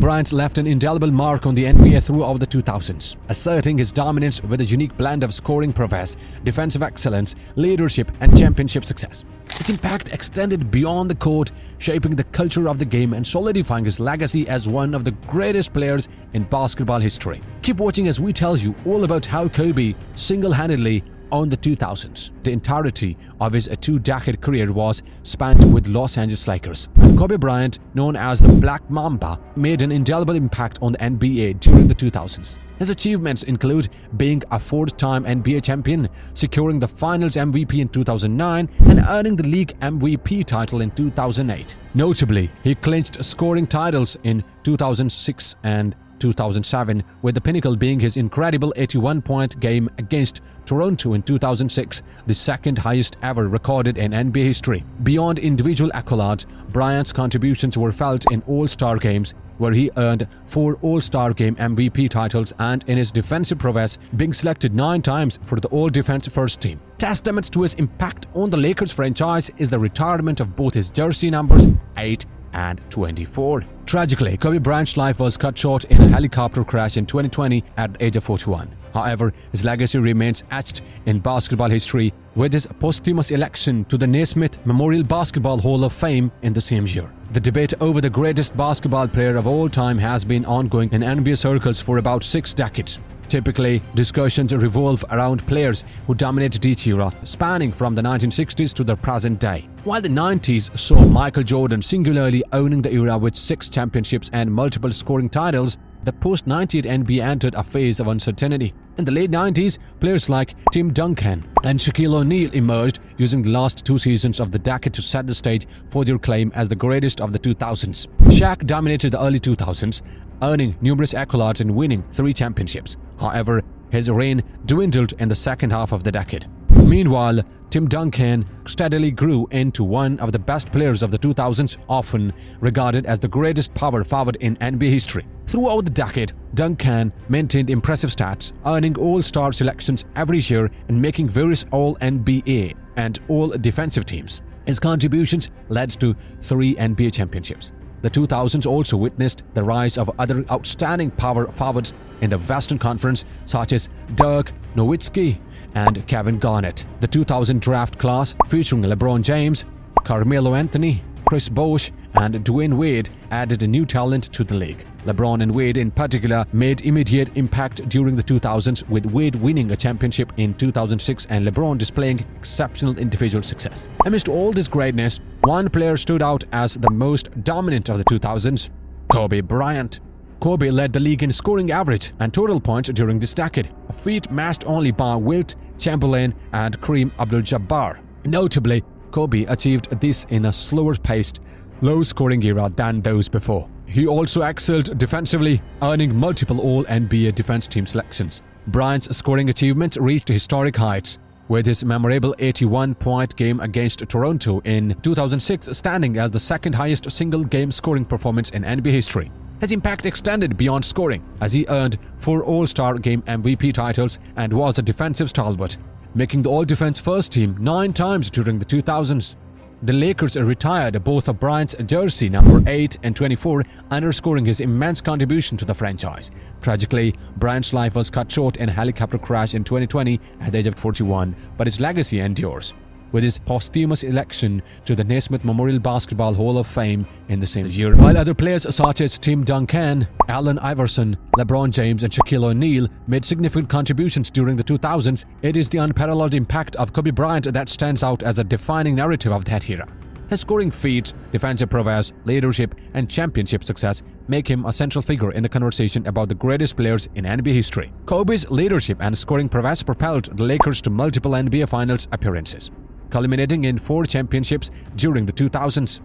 Bryant left an indelible mark on the NBA throughout the 2000s, asserting his dominance with a unique blend of scoring prowess, defensive excellence, leadership, and championship success. Its impact extended beyond the court, shaping the culture of the game and solidifying his legacy as one of the greatest players in basketball history. Keep watching as we tell you all about how Kobe single-handedly owned the 2000s. The entirety of his two-decade career was spent with Los Angeles Lakers. Kobe Bryant, known as the Black Mamba, made an indelible impact on the NBA during the 2000s. His achievements include being a fourth-time NBA champion, securing the Finals MVP in 2009, and earning the league MVP title in 2008. Notably, he clinched scoring titles in 2006 and 2007, with the pinnacle being his incredible 81-point game against Toronto in 2006, the second highest ever recorded in NBA history. Beyond individual accolades, Bryant's contributions were felt in All-Star games, where he earned 4 All-Star Game MVP titles, and in his defensive prowess, being selected 9 times for the All-Defense First Team. Testament to his impact on the Lakers franchise is the retirement of both his jersey numbers 8 and 24. Tragically, Kobe Bryant's life was cut short in a helicopter crash in 2020 at the age of 41. However, his legacy remains etched in basketball history with his posthumous election to the Naismith Memorial Basketball Hall of Fame in the same year. The debate over the greatest basketball player of all time has been ongoing in NBA circles for about 6 decades. Typically, discussions revolve around players who dominated each era, spanning from the 1960s to the present day. While the 90s saw Michael Jordan singularly owning the era with 6 championships and multiple scoring titles, the post-98 NBA entered a phase of uncertainty. In the late 90s, players like Tim Duncan and Shaquille O'Neal emerged, using the last 2 seasons of the decade to set the stage for their claim as the greatest of the 2000s. Shaq dominated the early 2000s, earning numerous accolades and winning 3 championships. However, his reign dwindled in the second half of the decade. Meanwhile, Tim Duncan steadily grew into one of the best players of the 2000s, often regarded as the greatest power forward in NBA history. Throughout the decade, Duncan maintained impressive stats, earning All-Star selections every year and making various All-NBA and All-Defensive teams. His contributions led to 3 NBA championships. The 2000s also witnessed the rise of other outstanding power forwards in the Western Conference, such as Dirk Nowitzki and Kevin Garnett. The 2000 draft class, featuring LeBron James, Carmelo Anthony, Chris Bosh, and Dwayne Wade, added a new talent to the league. LeBron and Wade in particular made immediate impact during the 2000s, with Wade winning a championship in 2006 and LeBron displaying exceptional individual success. Amidst all this greatness, one player stood out as the most dominant of the 2000s: Kobe Bryant. Kobe led the league in scoring average and total points during this decade, a feat matched only by Wilt Chamberlain and Kareem Abdul-Jabbar. Notably, Kobe achieved this in a slower-paced, low-scoring era than those before. He also excelled defensively, earning multiple All-NBA defense team selections. Bryant's scoring achievements reached historic heights, with his memorable 81-point game against Toronto in 2006 standing as the second highest single-game scoring performance in NBA history. His impact extended beyond scoring, as he earned 4 All-Star Game MVP titles and was a defensive stalwart, making the All-Defense First Team 9 times during the 2000s. The Lakers retired both of Bryant's jersey number 8 and 24, underscoring his immense contribution to the franchise. Tragically, Bryant's life was cut short in a helicopter crash in 2020 at the age of 41, but his legacy endures, with his posthumous election to the Naismith Memorial Basketball Hall of Fame in the same year. While other players such as Tim Duncan, Allen Iverson, LeBron James, and Shaquille O'Neal made significant contributions during the 2000s, it is the unparalleled impact of Kobe Bryant that stands out as a defining narrative of that era. His scoring feats, defensive prowess, leadership, and championship success make him a central figure in the conversation about the greatest players in NBA history. Kobe's leadership and scoring prowess propelled the Lakers to multiple NBA Finals appearances, culminating in 4 championships during the 2000s.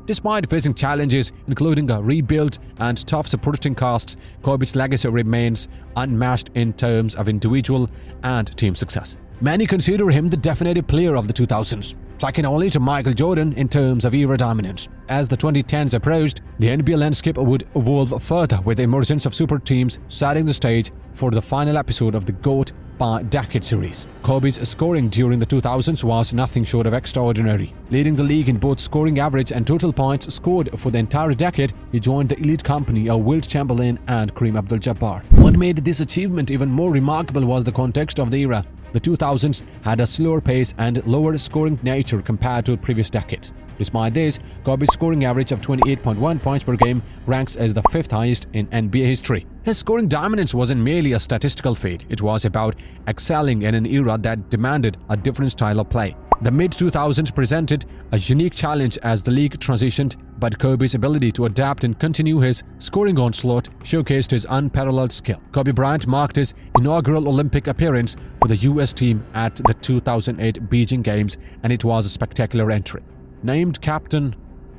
Despite facing challenges, including a rebuild and tough supporting casts, Kobe's legacy remains unmatched in terms of individual and team success. Many consider him the definitive player of the 2000s, second only to Michael Jordan in terms of era dominance. As the 2010s approached, the NBA landscape would evolve further with the emergence of super teams, setting the stage for the final episode of the GOAT by-decade series. Kobe's scoring during the 2000s was nothing short of extraordinary. Leading the league in both scoring average and total points scored for the entire decade, he joined the elite company of Wilt Chamberlain and Kareem Abdul-Jabbar. What made this achievement even more remarkable was the context of the era. The 2000s had a slower pace and lower scoring nature compared to the previous decade. Despite this, Kobe's scoring average of 28.1 points per game ranks as the 5th highest in NBA history. His scoring dominance wasn't merely a statistical feat, it was about excelling in an era that demanded a different style of play. The mid-2000s presented a unique challenge as the league transitioned, but Kobe's ability to adapt and continue his scoring onslaught showcased his unparalleled skill. Kobe Bryant marked his inaugural Olympic appearance for the US team at the 2008 Beijing Games, and it was a spectacular entry. Named captain,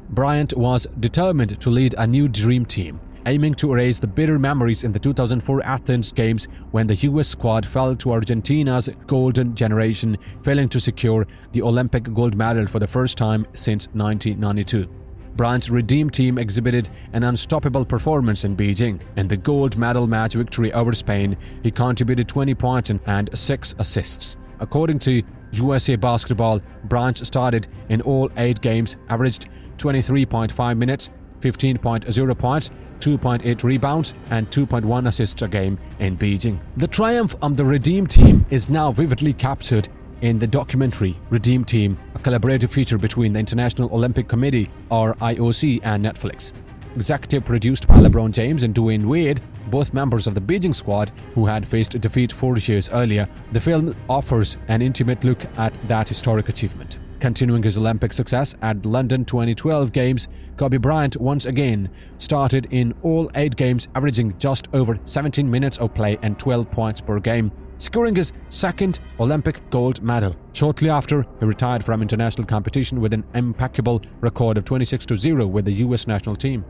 Bryant was determined to lead a new dream team, aiming to erase the bitter memories in the 2004 Athens Games when the US squad fell to Argentina's golden generation, failing to secure the Olympic gold medal for the first time since 1992. Bryant's redeemed team exhibited an unstoppable performance in Beijing. In the gold medal match victory over Spain, he contributed 20 points and 6 assists. According to USA Basketball, Bryant started in all 8 games, averaged 23.5 minutes, 15.0 points, 2.8 rebounds, and 2.1 assists a game in Beijing. The triumph of the Redeem Team is now vividly captured in the documentary Redeem Team, a collaborative feature between the International Olympic Committee or IOC and Netflix. Executive produced by LeBron James and Dwayne Wade, both members of the Beijing squad who had faced defeat 4 years earlier, the film offers an intimate look at that historic achievement. Continuing his Olympic success at London 2012 Games, Kobe Bryant once again started in all 8 games, averaging just over 17 minutes of play and 12 points per game, scoring his 2nd Olympic gold medal. Shortly after, he retired from international competition with an impeccable record of 26-0 with the US national team.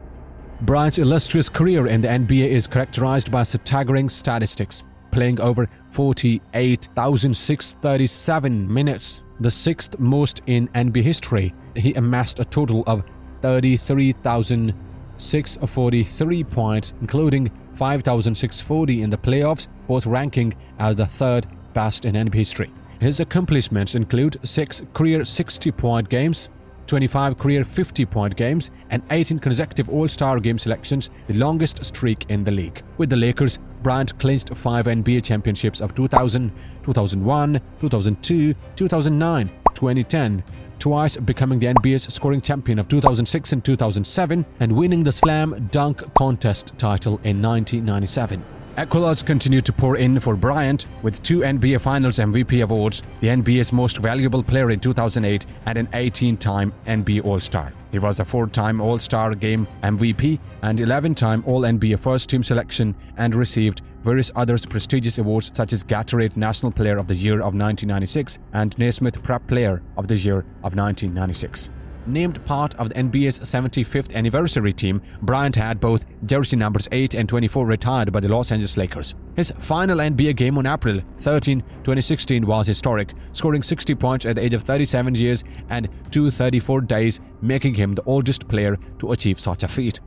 Bryant's illustrious career in the NBA is characterized by staggering statistics, playing over 48,637 minutes, the 6th most in NBA history. He amassed a total of 33,643 points, including 5,640 in the playoffs, both ranking as the 3rd best in NBA history. His accomplishments include 6 career 60-point games, 25 career 50-point games, and 18 consecutive All-Star Game selections, the longest streak in the league. With the Lakers, Bryant clinched 5 NBA championships of 2000, 2001, 2002, 2009, 2010, twice becoming the NBA's scoring champion of 2006 and 2007, and winning the Slam Dunk Contest title in 1997. Accolades continue to pour in for Bryant, with 2 NBA Finals MVP awards, the NBA's Most Valuable Player in 2008, and an 18-time NBA All-Star. He was a 4-time All-Star Game MVP and 11-time All-NBA First Team selection, and received various other prestigious awards such as Gatorade National Player of the Year of 1996 and Naismith Prep Player of the Year of 1996. Named part of the NBA's 75th anniversary team, Bryant had both jersey numbers 8 and 24 retired by the Los Angeles Lakers. His final NBA game on April 13, 2016 was historic, scoring 60 points at the age of 37 years and 234 days, making him the oldest player to achieve such a feat.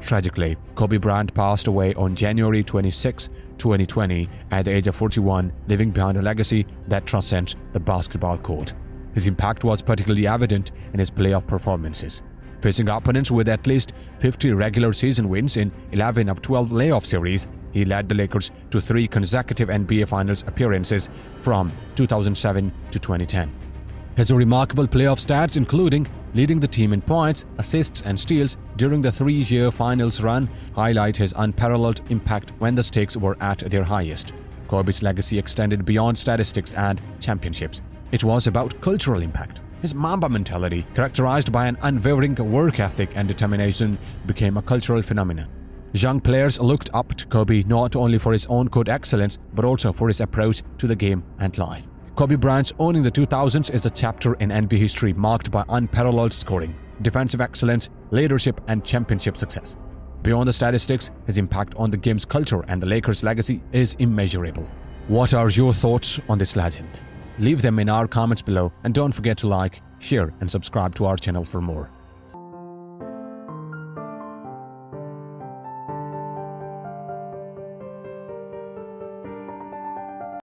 Tragically, Kobe Bryant passed away on January 26, 2020 at the age of 41, leaving behind a legacy that transcends the basketball court. His impact was particularly evident in his playoff performances. Facing opponents with at least 50 regular season wins in 11 of 12 playoff series, he led the Lakers to 3 consecutive NBA Finals appearances from 2007 to 2010. His remarkable playoff stats, including leading the team in points, assists, and steals during the 3-year Finals run, highlight his unparalleled impact when the stakes were at their highest. Kobe's legacy extended beyond statistics and championships. It was about cultural impact. His Mamba mentality, characterized by an unwavering work ethic and determination, became a cultural phenomenon. Young players looked up to Kobe not only for his on-court excellence, but also for his approach to the game and life. Kobe Bryant's owning the 2000s is a chapter in NBA history marked by unparalleled scoring, defensive excellence, leadership, and championship success. Beyond the statistics, his impact on the game's culture and the Lakers' legacy is immeasurable. What are your thoughts on this legend? Leave them in our comments below, and don't forget to like, share, and subscribe to our channel for more.